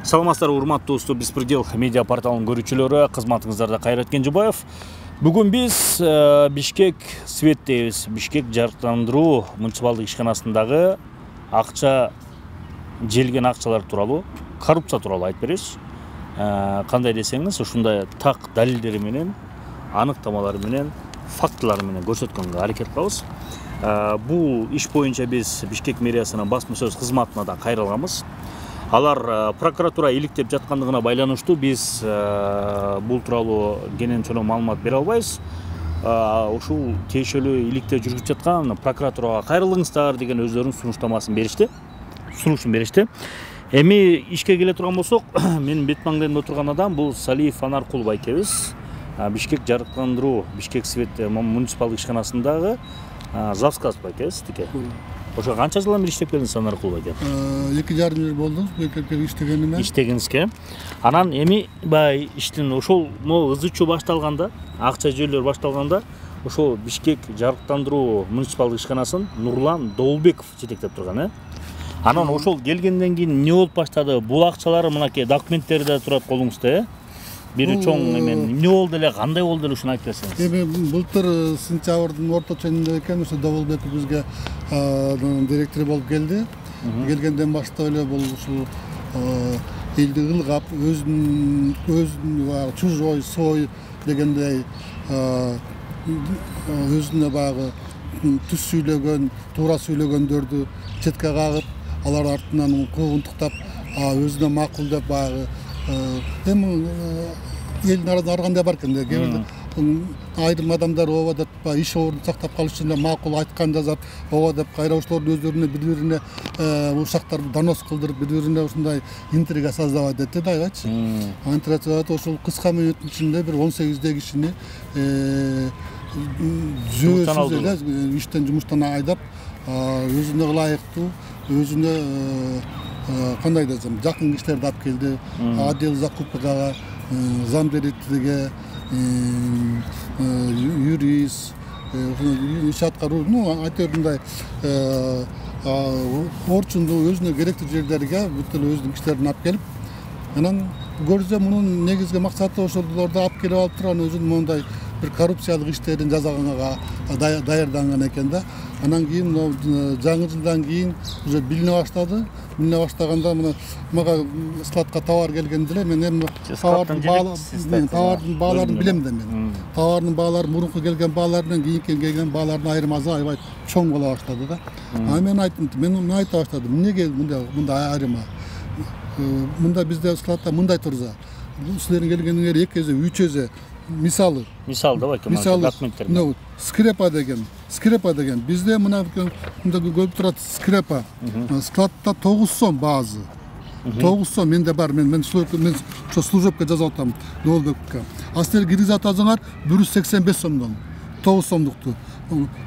Саламатсыздар, урматтуу достор, Беспредел медиа порталынын көрүүчүлөрү, кызматыңыздарда Кайрат Кенжебаев. Бүгүн биз Бишкек светтебиз. Бишкек жарыктандыруу муниципалдык ишканасындагы акча желген акчалар тууралуу, коррупция тууралуу айтып беребиз. Кандай десеңиз, ушундай так далилдери менен, аныктамалары менен, фактылары менен көрсөткөнгө аракет кылабыз. Бул иш боюнча биз Бишкек мэриясынын басма сөз кызматына да кайрылганбыз. Алар прокуратура иликтеп жаткандыгына байланыштуу биз бул тууралуу кенен чоң маалымат бере албайбыз. Ушул тиешелүү иликтеп жүргүзүп жаткан прокуратурага кайрылыңыздар деген өздөрүнүн сунуштамасын беришти. Сунушун беришти. Эми ишке келе турган болсок, менин бет маңдайымда отурган адам бул Салиев Анаркул байкебиз. Бишкек жарыктандыруу, Бишкек свет муниципалдык ишканасындагы завсказ байкебиз тике. Ошо канча жылдан бери иштеп келдиңиз, Анаркул байке? 2,5 жыл болду иштегениме. Иштегиңизге. Анан эми бай иштин ошол ызычуу башталганда, акча жөөлөр башталганда, ошол Бишкек жарыктандыруу муниципалдык ишканасын Нурлан Доолбеков жетектеп турган, Анан ошол келгенден кийин эмне болуп баштады? Бул акчалар мынакей документтери да турат колуңузда, Бир чоң эмен эмне болду эле, кандай болду эле, ушуну айтып берсеңиз. Эми былтыр сентябрдын орто ченинде экен ошо Доолбеков бизге директор болуп келди. Келгенден баштап эле бул ушул элди ылгап, өзүнүн чужой сой дегендей өзүнө баягы түз сүйлөгөн, туура сүйлөгөндөрдү четке кагып, алар артынан куугунтуктап, өзүнө макул деп баягы эми элдин арасында аргандай бар экен. Айрым адамдар ооба деп иш ордун сактап калыш үчүн макул айткан жазат, ооба деп кайра ошолордун өздөрүнө бири-бирине ушактар донос кылдырып, бири-бирине ушундай интрига создавать этти да, айбачы. Антирациялат ошол кыска мөөнөттүн ичинде бир 18 кишини жөөсүз эле иштен жумуштан айдап, өзүнө ылайыктуу, өзүнө кандай десем, жакын кишилерди алып келди. Отдел закупкага, замдиректорге, юрист, иш аткаруу, айтор мындай орчундуу өзүнө керектүү жерлерге бүт эле өзүнүн кишилерин алып келип, анан көрсө мунун негизги максаты ошолорду алып келип алып турган өзүнүн мондай бир коррупциялык иштерин жасаганга даярданган экен да. Анан кийин жаңы жылдан кийин уже билине баштады. Билине баштаганда мага складка товар келгенде эле мен эми товардын бааларын билем да мен. Товардын баалары мурунку келген бааларынан кийинки келген баалардын айырмасы аябай чоң боло баштады да. Мен айттым, мен айта баштадым, эмнеге мындай айырма? Мында бизде складта мындай турса, силердин келгениңер 2 эсе, 3 эсе. Мисалы давай документтер. Скрепа деген. Бизде мына көп турат скрепа. Складта 9 сом базы. 9 сом менде бар. Мен служебка жазып атам Доолбековго. А силер киргизип атасыңар 185 сомдон. 9 сомдукту.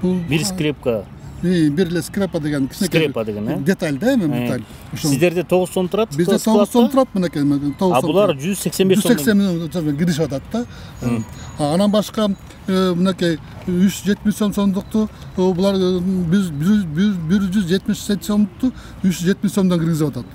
Бир скрепка. Бир эле скрепа деген деталь да, эми деталь. Сиздерде 9 сом турат? Бизде 9 сом турат мынакей. А булар 185 сом. 180 киришип атат да. Анан башка мынакей 370 сомдукту булар биз 178 сомдукту 370 сомдон киргизип атат.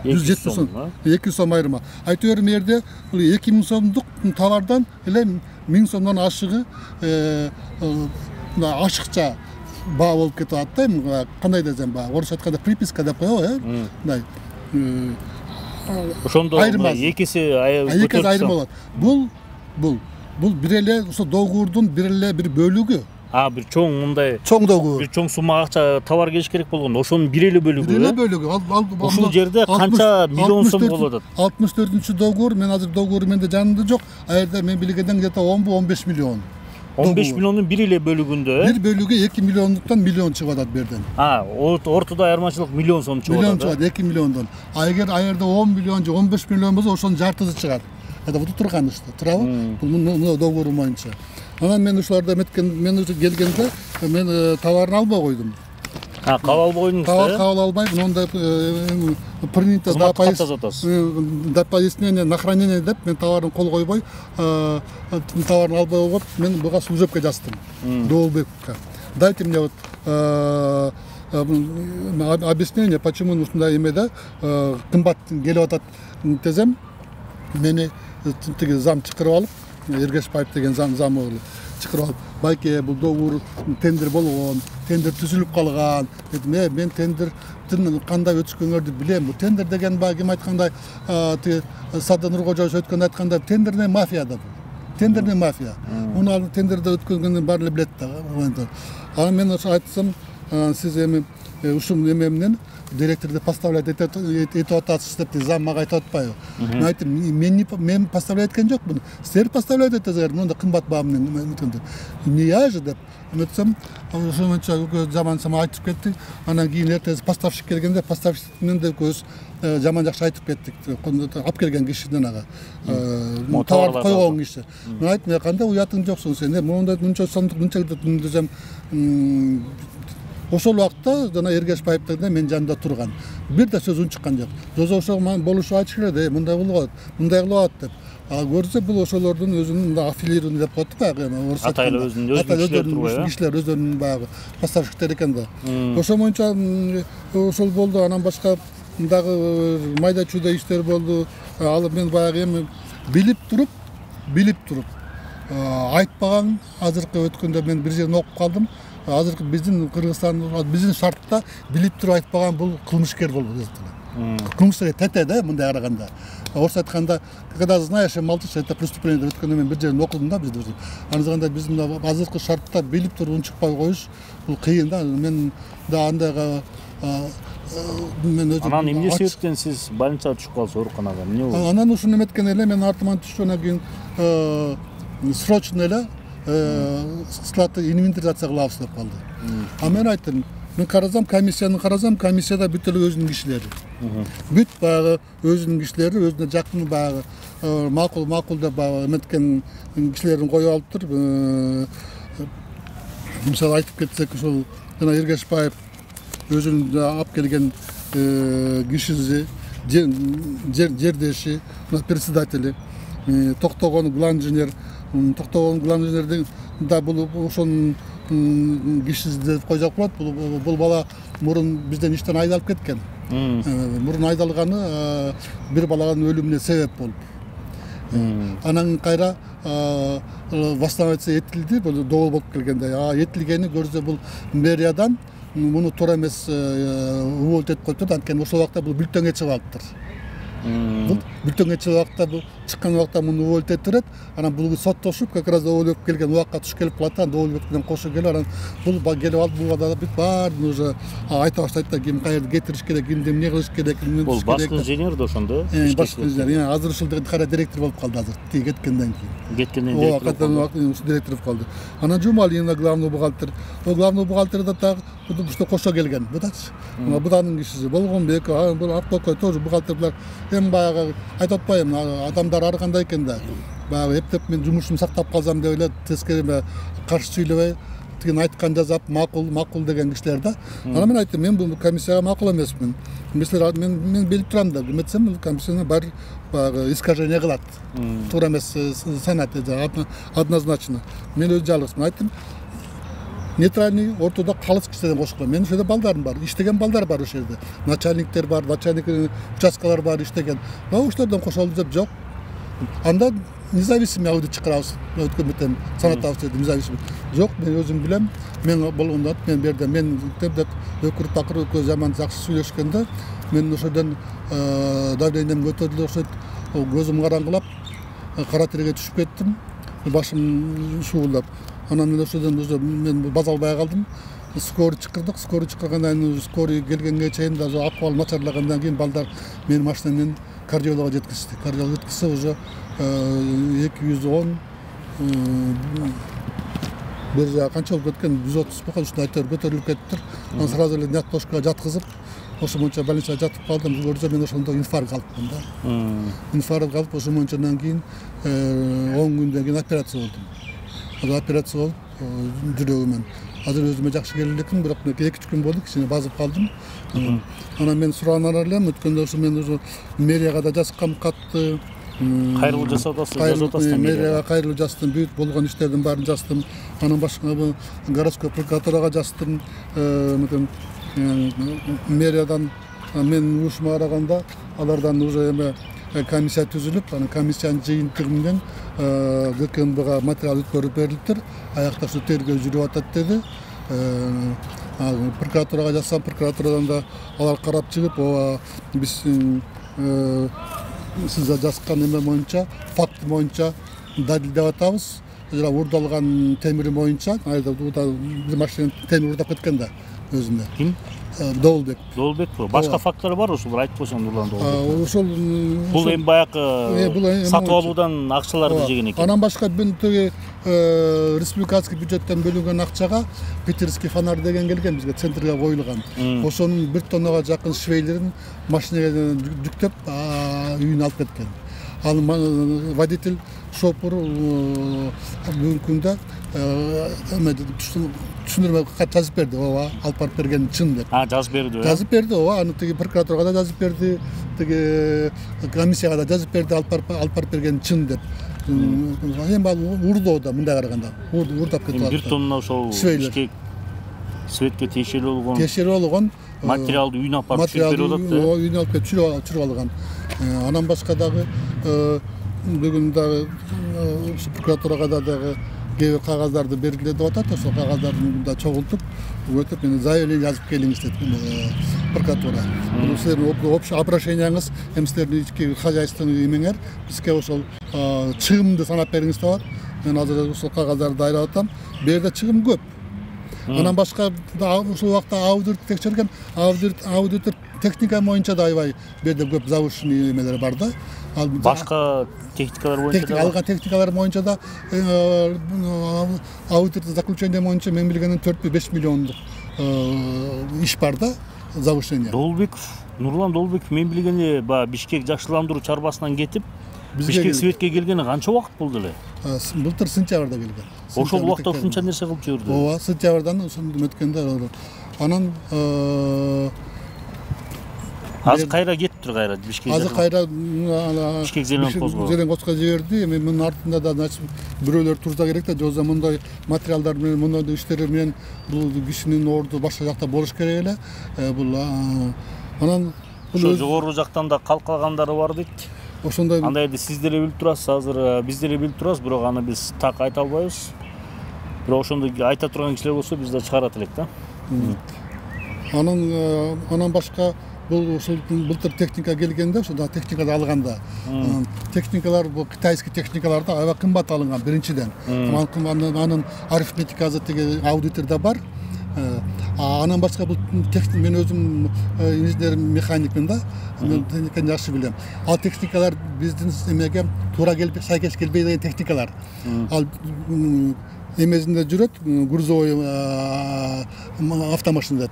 170 сом. 2 сом айырма. Айтор мерде 2000 сомдук товардан эле 1000 сомдон ашыгы ашыкча баа болуп кетип атат да. Кандай десем, орусча айтканда приписка деп коебу, мындай. Ошондо экиси айырма болот. Бул бир эле ошо доогурдун бир бөлүгү. Бир чоң мындай чоң доогур. Бир чоң сумма акча товар келиш керек болгондо, ошонун бир эле бөлүгү. Ушул жерде канча миллион сом болуп атат? 64-чү доогур, мен азыр доогуру менде жанымда жок. Аерде мен билгенден где-то 10-15 миллион. 15 миллиондун бир эле бөлүгүндө, бир бөлүгү 2 миллиондуктан миллион чыгып атат берден. Ортодо айырмачылык миллион сом чыгып атат. Миллион чыгат, 2 миллиондон. Эгер аерде 10 миллион же 15 миллион болсо, ошонун жартысы чыгат. Буту турган иште, турабы? Бул доогуру боюнча. Анан мен ушуларда мен келгенде мен товарын албай койдум. Кабыл албай койдуңуз да? Кабыл албайм, онда принято до пояснения на хранение деп мен товарын кол койбой, товарын албай койуп, мен буга служебка жаздым. Доолбековго. Дайте мне вот объяснение, почему ушундай эмеде кымбат келип атат десем, мени тиги зам чакырып алып, Эргешбаев деген зам чакырып алып, байке бул договор тендер болгон, тендер түзүлүп калган. Мен тендердин кандай өтүшкөнүңөрдү билем. Бул тендер деген баягы ким айткандай, Садыр Нуркожоевич өткөндө айткандай, тендерный мафия да бул. Тендерный мафия. Муну тендерде өткөнгөндүн баары эле билет да. Анан мен ошо айтсам, сиз эми ушул эмемден директорду поставлять этип атасыз деп зам мага айтып атпайбы? Мен айттым, мен поставлять эткен жокмун. Силер поставлять этесиңер, мында кымбат баа менен. Не я же деп. Айтсам, ошончо жаман сама айтып кетти. Анан кийин эртеси поставщик келгенде, поставщиктен да көз жаман жакшы айтып кеттик. Алып келген кишиден ага. Товарды койгон киши. Мен айттым, кандай уятың жоксуң сен? Монда мынча сомдук мынча десем, ошол убакта жана Эргешбаевден мен жанында турган. Бир да сөз чыккан жок. Жозо ошо болушу айтыш керек, мындай кылып атат деп. Көрсө бул ошолордун өзүнүн аффилированный деп коет баягы. Атайлы өзүнүн кишилер өзүнүн баягы поставщиктер экен да. Ошо боюнча ошол болду. Анан башка дагы майда чүйдө иштер болду. Ал мен баягы эми билип туруп айтпаган, азыркы өткөндө мен бир жерден окуп калдым. Азыркы биздин Кыргызстан, биздин шартта билип туруп айтпаган бул кылмышкер болду дейт. Кылмыштар тете да мындай караганда. Орусча айтканда, когда знаешь, молчишь, это преступление. Өткөндө мен бир жерден окудум да бизде. Антканда биздин азыркы шартта билип туруп унчукпай коюш бул кыйын да. Мен да андайга Анан эмне себептен сиз больницага түшүп калдыңыз ооруканага? Эмне болду? Анан ушуну эметкен эле мен артыман түшкөндөн кийин срочно эле склады инвентаризация кылабыз деп калды. Мен айттым, мен комиссияда бүт эле өзүнүн кишилери. Бүт баягы өзүнүн кишилери, өзүнө жакын баягы макул деп эметкен кишилерин коюп алыптыр. Мисалы айтып кетсек, ошол жана Эргешбаев өзүнүн алып келген кишиси, жердеши, председатели, токтогон главный инженер, да бул ошонун кишиси деп койсок болот. Бул бала мурун бизден иштен айдалып кеткен. Мурун айдалганы бир баланын өлүмүнө себеп болуп. Анан кайра восстановиться этилди, бул добол болуп келгенде. Этилгени көрсө бул мэриядан муну туура эмес уволить этип коюптур. Анткени ошол убакта бул бүлтөңгө чыгып алыптыр. Бул бүлтөңгө чыгып убакта бул чыккан убакта муну уволить этирет. Анан бул соттошуп, как раз уволить келген убакка туш келип калат. Анан уволить менен кошо келип, анан бул келип алып буга да бүт баарын уже айта баштайт да, ким кайерде кетириш керек, кимди эмне кылыш керек, эмне бул башкы инженер да ошондо. Башкы инженер. Азыр ушул кара директор болуп калды азыр. Тиги кеткенден кийин. Директор болуп калды. Анан Жумалина главный бухгалтер. Главный бухгалтер да так уште кошо келген. Бутачы. Буданын кишиси Болгонбек, бул Артокой тоже бухгалтерлер. Эми баягы айтып атпайм, адамдар ар кандай экен да. Баягы эптеп мен жумушумду сактап калсам деп эле тескери каршы сүйлөбөй, тигин айткан жазап макул деген кишилер да. Анан мен айттым, мен бул комиссияга макул эмесмин. Мен билип турам да, эметсем бул комиссияны бар баягы искажение кылат. Туура эмес санат однозначно. Мен өз жалгызмын. Айттым, нейтральный ортодо калыс кишилерден кошулган. Менин ошол жерде балдарым бар, иштеген балдар бар ошол жерде. Начальниктер бар, начальник участкалар бар иштеген. Ошолордон кошолду деп жок. Анда независимый аудит чыгарабыз. Өткөн санатабыз деди, независимый. Жок, мен өзүм билем. Мен болгондо мен бердим. Мен деп өкүрүп бакырып жаман жакшы сүйлөшкөндө мен ошодон давлением көтөрүлдү, ошо көзүм караңгылап, кара терге түшүп кеттим. Башым шуулдап. Анан мен ошодон мен база албай калдым. Скорый чакырдык. Скорый чакыргандан кийин скорый келгенге чейин даже акыбал начарлагандан кийин балдар мени машинамен кардиологко жеткизди. Кардиолог жеткизсе уже 210 бир жагы канча болуп кеткен, 130 бакан ушундай көтөрүлүп кетиптир. Анан сразу эле неотложкага жаткызып, ошо боюнча больницага жатып калдым. Көрсө мен ошондо инфаркт алыпмын да. Инфаркт алып, ошо боюнчадан кийин 10 күндөн кийин операция болдум. Операция болуп, жүрөгүмөн. Азыр өзүмө жакшы келе элекмин, бирок 2-3 күн болду, кичине базып калдым. Анан мен суранар элем, өткөндө ошо мен уже мэрияга да жазгам катты. Кайрылуу жазып атасыз. Мэрияга кайрылуу жаздым, бүт болгон иштердин баарын жаздым. Анан башка городской прокуратурага жаздым. мэриядан мен урушума караганда алардан уже эме комиссия түзүлүп, анан комиссиянын жыйынтыгы менен ГКМБга материал өткөрүп берилиптир. Аякта ушу тергөө жүрүп атат деди. Прокуратурага жазсам, прокуратурадан да алар карап чыгып, ооба биз сиз жазган эме боюнча, факт боюнча далилдеп атабыз. Урдалган темири боюнча, бир машина темир урдап кеткен да өзүнө. Ким? Доолбек. Доолбек бу. Башка факторлор бар ушул айтып койсоң Нурлан Доолбек. Ошол Бул эми баягы сатып алуудан акчаларды жеген экен. Анан башка тиги республиканский бюджеттен бөлүнгөн акчага питерский фонарь деген келген бизге центрге коюлган. Ошонун 1 тоннага жакын швейлерин машинага жүктөп үйүнө алып кеткен. Ал водитель шопур бүгүнкү күндө түшүндүрмө кат жазып берди. Ооба, алып барып берген чын деп. Жазып берди. Жазып берди, ооба. Аны тиги прокуратурага да жазып берди, тиги комиссияга да жазып берди, алып барып берген чын деп. Эми ал урдоо да мындай караганда. Урдап кетип атат. 1 тонна ошол Бишкек Светке тиешелүү болгон материалды үйүнө алып барып чыгып берип атат. Үйүнө алып келип чүрүп алган. Анан башка дагы бүгүн дагы прокуратурага дагы кээ бир кагаздарды бергиле деп атат. Ошол кагаздарды да чогултуп, өтүп, мени заявление жазып келиңиз деп прокуратура. Бул сиздердин общий обращенияңыз, эми сиздердин ички хозяйственный эмеңер бизге ошол чыгымды санап бериңиз деп атат. Мен азыр ошол кагаздарды даярдап атам. Бу жерде чыгым көп. Анан башка ушул убакта аудит текшерген, аудитор техника боюнча да аябай бу жерде көп завышенный эмелер бар да. Башка техникалар боюнча да алган техникалар боюнча да аудит заключение боюнча мен билгенден 4-5 миллиондук иш бар да, завышение. Нурлан Доолбеков мен билгенде Бишкек жакшыландыруу чарбасынан кетип Бишкек Светке келгени канча убакыт болду эле? Былтыр сентябрда келген. Ошол убакта ушунча нерсе кылып жүрдү. Ооба, сентябрдан ошондо өткөндө. Анан азыр кайра кетиптир, кайра Бишкек. Азыр кайра Бишкек Зеленкозго жиберди. Эми мунун артында да значит бирөөлөр турса керек да, жозо мындай материалдар менен, мындай иштер менен бул кишинин орду башка жакта болуш керек эле. Бул анан ошо жогору жактан да калкалгандары бар дейт. Ошондой андайды сиздер эле билип турасыз, азыр биздер эле билип турабыз, бирок аны биз так айта албайбыз. Бирок ошондой айта турган кишилер болсо биз да чыгарат элек да. Анан башка бул ошол былтыр техника келгенде, ошондо техниканы алганда техникалар бул китайский техникаларды аябай кымбат алынган биринчиден. Анын арифметикасы тиги аудиторда бар. Анан башка бул техник, мен өзүм инженер механикмин да, мен техниканы жакшы билем. Ал техникалар биздин эмеге туура келбей, сайкеш келбей деген техникалар. Ал эмесинде жүрөт, грузовой автомашина деп.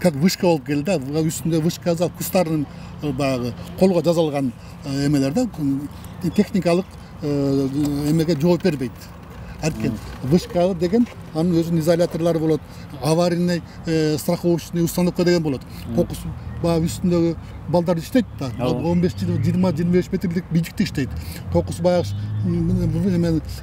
Как вышка болуп келди да, үстүндө вышка жазылып, кустардын баягы колго жазылган эмелер да, техникалык эмеге жооп бербейт. Аркен вышка деген анын өзүнүн изоляторлору болот, аварийный страховочный установка деген болот. Кокус баягы үстүндөгү балдар иштейт да, 15-20-25 метрлик бийиктикте иштейт. Кокус баягы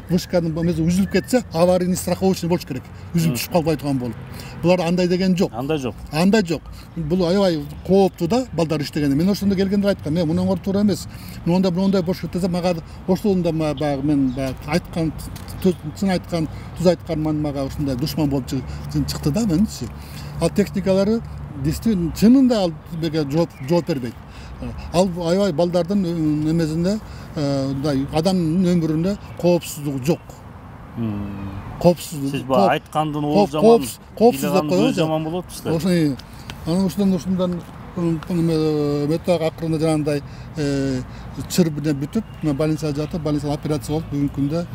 вышканын үзүлүп кетсе, аварийный страховочный болуш керек. Үзүлүп түшүп калбай турган болуп. Булар андай деген жок. Андай жок. Бул аябай кооптуу да балдар иштегенде. Мен ошондо келгенде айткам, мен мунун орду туура эмес. Мындай бош кетсе, мага ошондо баягы мен айткан чын айткан, туз айткан мага ушундай душман болуп чыкты да менчи. Ал техникалары действительно чынында ал беге жооп бербейт. Ал аябай балдардын эмесинде адамдын өмүрүндө коопсуздугу жок. Коопсуздук. Сиз айткандын ол жаман, коопсуз деп коебуз. Жаман болот сизде. Ошону ушундан мөтө акырында жанагындай чыр менен бүтүп, больницада жатып, больницада операция болуп, бүгүнкү күндө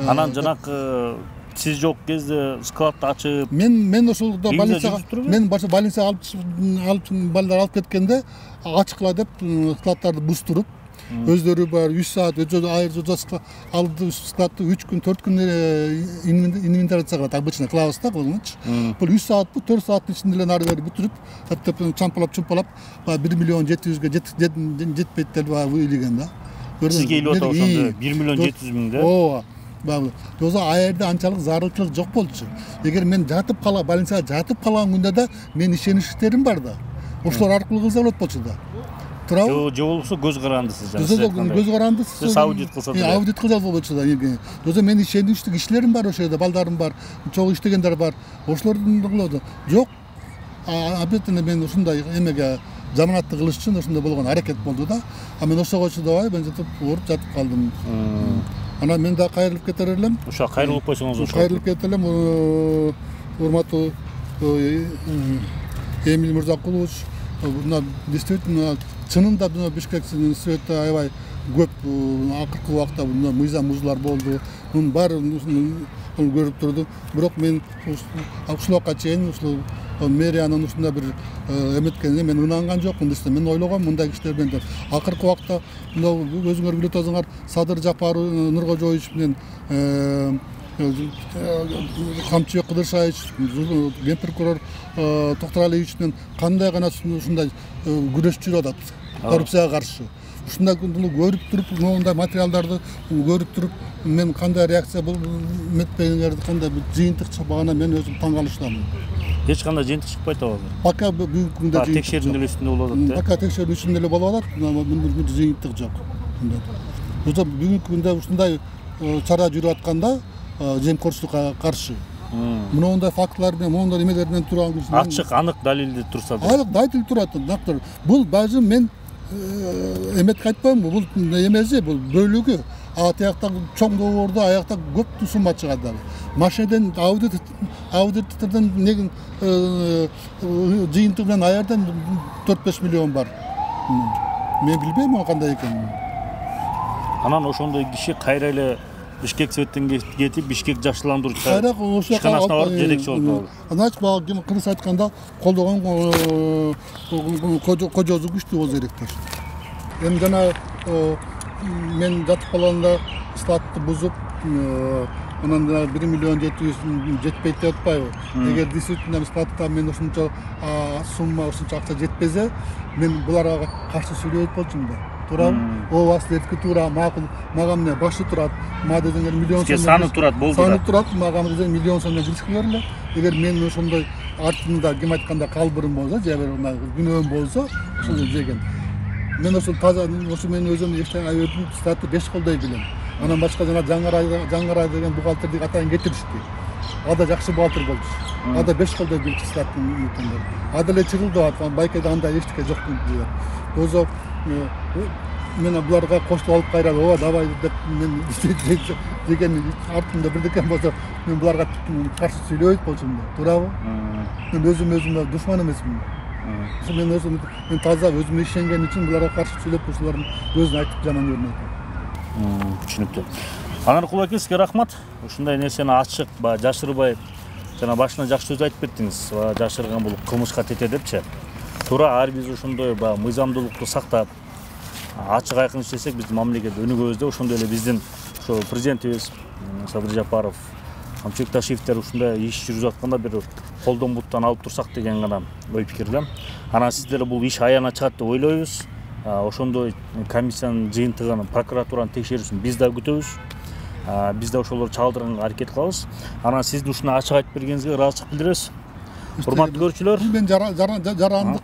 анан жанакы сиз жок кезде складты ачып, мен ошолдо больницага, мен больницага алып балдар алып кеткенде ачыкла деп складтарды бустуруп, өздөрү бар 3 саат алды складты 3 күн 4 күн инвентаризация кылат, обычно клаус да болгончу. Бул 3 саат 4 сааттын ичинде эле ары бери бүтүрүп, чампалап 1 миллион 700ге жетпейт деп ыйлыган да. Сизге келип атат ошондо 1 миллион 700 миң да. Ооба. Өзі аерде анчалық зарылчылық жоқ болчу. Егер мен жатып кала, больницага жатып калган күндө да мен ишеничтерим бар да. Ошолор аркылуу кылса болот болчу да. Туурабы? Же болбосо көз карандысыз Көз карандысыз. Аудит кылса да. Аудит кылса болчу да. Өзү мен ишеничтик кишилерим бар ошол жерде, балдарым бар, чогуу иштегендер бар. Ошолордун кылды. Жок. Обязательно мен ушундай эмеге заманатты кылыш үчүн ошондой болгон аракет болду да. А мен ошого чыдабай, мен ооруп жатып калдым. Ана мен да кайрылып кетер элем. Ошо кайрылып койсоңуз ошо. Кайрылып кетер элем. Урматтуу Эмиль Мырзакулович, мына действительно чынында мына Бишкек Светте аябай көп акыркы убакта мына мыйзам бузуулар болду. Мунун баарын көрүп турду. Бирок мен ушул убакка чейин ушул мэриянын ушундай бир эметкенине мен ынанган жокмун десе, мен ойлогом мындай кишилер менен акыркы убакта өзүңөр билип атасыңар, Садыр Жапаров, Нуркожоевич менен Камчыбек Кыдыршаевич, ген прокурор Токтуралиевич менен кандай гана ушундай күрөшүп жүрүп атат коррупцияга каршы. Ушундай көрүп туруп, мындай материалдарды көрүп туруп, мен кандай реакция эметпегендерди, кандай бир жыйынтык чыкпагана мен өзүм таң калыштамын. Эч кандай жыйынтык чыкпайт абы. Пока бүгүнкү күндө текшерүүнүн эле үстүндө болуп атат. Пока текшерүүнүн үстүндө эле болуп атат, мындай жыйынтык жок. Өзү бүгүнкү күндө ушундай чара жүрүп атканда жемкорчулукка каршы. Мындай фактылар менен, мындай эмелер менен турган киши ачык, анык далилди турса да. Анык далил турат. Бул бажы мен эметке айтпайм, бул эмеси, бул бөлүгү. Аякта чоң доордо, аякта көп сума чыгат дагы. Машинеден аудитордон негин жыйынтык менен аярдан 4-5 миллион бар. Мен билбейм аны кандай экенин. Анан ошондой киши кайра эле Бишкек Светтен кетип, Бишкек жакшыландыруу ишканасына барып жетекчи болду. Анан багы кыргыз айтканда колдогон кожосу күчтүү болсо керектир. Эми жана мен жатып калганда статты бузуп, анан 1 миллион 700 жетпейт деп атпайбы? Эгер действительно статта мен ушунча сумма, ушунча акча жетпесе, мен буларга каршы сүйлөйт болчумун да. Туурабы? Ооба, силердики туура, макул, мага эмне башы турат, мага десеңер миллион сом. Саны турат, болду да. Саны турат, мага десең миллион сомдон киришке берле. Эгер мен ошондой артында ким айтканда калбырым болсо, же бир күнөөм болсо, ошондой жеген. Мен ошол таза, ошо мен өзүм эчтеке айырдым, статты 5 колдой билем. Анан башка жана Жаңгырай деген бухгалтерди атайын кетиришти. Ада жакшы бухгалтер болчу. Ада 5 колдой билчү статтын үмүтүндө. Ада эле чыгылды атам, байкеде андай эчтеке жок деп. Өзү мен буларга кошулуп алып кайра, ооба давай деп мен деген артымда бирдеке болсо, мен буларга каршы сүйлөйт болчумун да. Туурабы? Мен өзүмө душман эмесмин. Мен өзүм таза өзүмө ишенген үчүн буларга каршы сүйлөп, ошолордун өзүн айтып жаман көрмөйт. Түшүнүктүү. Анар Кулаке, сизге рахмат. Ушундай нерсени ачык, жашырбай, жана башынан жакшы сөз айтып кеттиңиз. Жашырган бул кылмышка тете депчи. Туура, ар биз ошондой мыйзамдуулукту сактап, ачык айкын иштесек, биздин мамлекет өнүгөбүз. Ошондой эле биздин ошо президентибиз Садыр Жапаров, Камчыбек Ташиевтер ушундай иш жүрүп атканда бир колдон буттан алып турсак деген гана ой пикирдем. Анан сиздер бул иш аяна чыгат деп ойлойбуз. Ошондой комиссиянын жыйынтыгын, прокуратуранын текшерүүсүн биз да күтөбүз. Биз да ошолорду чагылдырганга аракет кылабыз. Анан сиз ушуну ачык айтып бергениңизге ыраазычылык билдиребиз. Урматтуу көрүүчүлөр, мен жарандык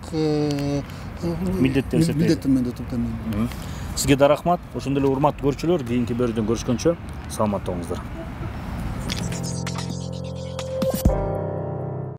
милдеттен. Сизге да рахмат. Ошондой эле урматтуу көрүүчүлөр, кийинки берүүдөн көрүшкөнчө саламатта болуңуздар.